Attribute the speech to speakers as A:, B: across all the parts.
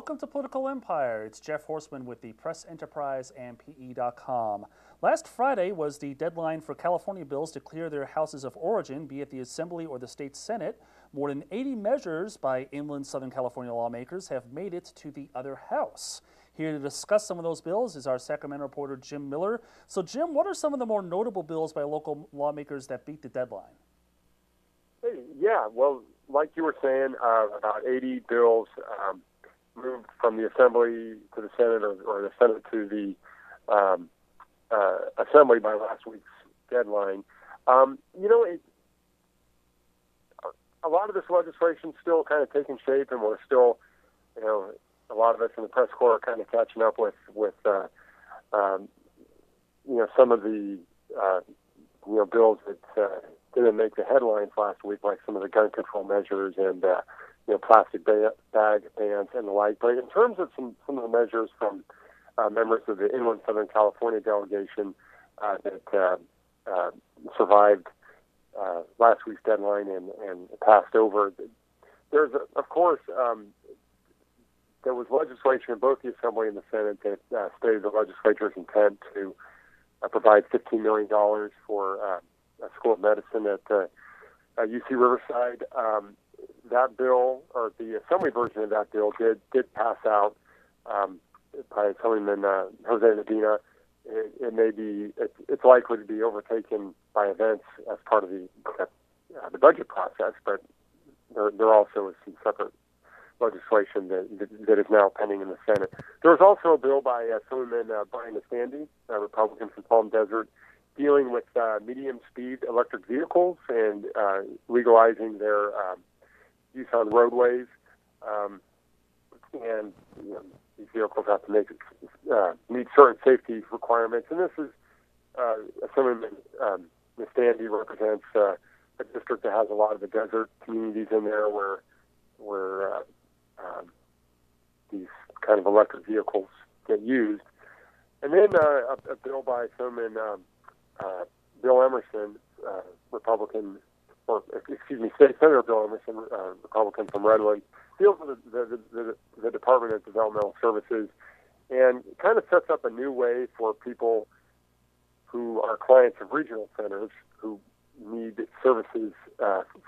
A: welcome to Political Empire. It's Jeff Horseman with the Press Enterprise and PE.com. Last Friday was the deadline for California bills to clear their houses of origin, be it the Assembly or the state Senate. More than 80 measures by inland Southern California lawmakers have made it to the other house. Here to discuss some of those bills is our Sacramento reporter, Jim Miller. So, Jim, what are some of the more notable bills by local lawmakers that beat the deadline?
B: Yeah, well, like you were saying, about 80 bills moved from the Assembly to the Senate or the Senate to the Assembly by last week's deadline. A lot of this legislation is still kind of taking shape, and we're still, a lot of us in the press corps are kind of catching up with some of the, bills that didn't make the headlines last week, like some of the gun control measures and plastic bag bans and the like. But in terms of some of the measures from members of the inland Southern California delegation that survived last week's deadline and passed over, there's there was legislation in both the Assembly and the Senate that stated the legislature's intent to provide $15 million for a School of Medicine at UC Riverside. That bill, or the Assembly version of that bill, did pass out by Assemblyman Jose Medina. It's likely to be overtaken by events as part of the budget process, but there also is some separate legislation that is now pending in the Senate. There was also a bill by Assemblyman Brian Estandi, a Republican from Palm Desert, dealing with medium-speed electric vehicles and legalizing their use on roadways. And these vehicles have to meet certain safety requirements. And this is Assemblyman Estandi represents a district that has a lot of the desert communities in there where these kind of electric vehicles get used. And then a bill by Assemblyman Bill Emerson, Republican, State Senator Bill Emerson, Republican from Redlands, deals with the Department of Developmental Services and kind of sets up a new way for people who are clients of regional centers who need services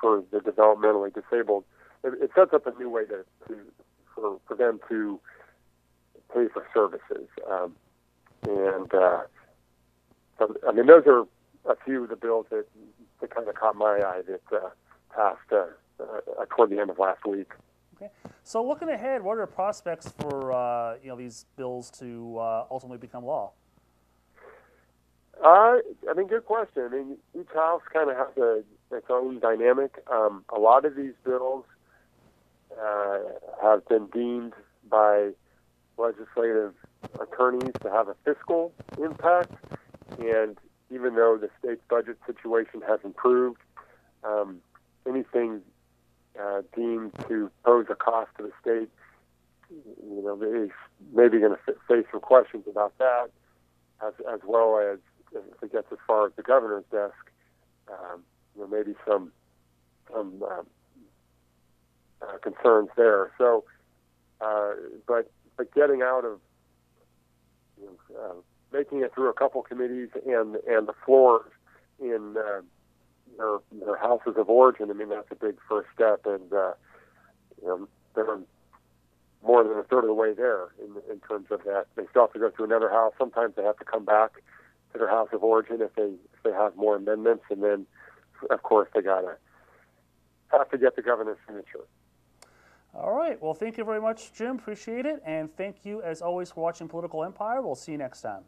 B: for the developmentally disabled. It sets up a new way for them to pay for services. Those are a few of the bills that kind of caught my eye that passed toward the end of last week.
A: Okay. So looking ahead, what are the prospects for these bills to ultimately become law?
B: Good question. Each house kind of has its own dynamic. A lot of these bills have been deemed by legislative attorneys to have a fiscal impact, and even though the state's budget situation has improved, anything deemed to pose a cost to the state, they maybe going to face some questions about that, as well as if it gets as far as the governor's desk, maybe some concerns there. So, but getting out of making it through a couple committees and the floors in their houses of origin, that's a big first step, and they're more than a third of the way there in terms of that. They still have to go through another house. Sometimes they have to come back to their house of origin if they have more amendments, and then of course they have to get the governor's signature.
A: All right. Well, thank you very much, Jim. Appreciate it. And thank you, as always, for watching Political Empire. We'll see you next time.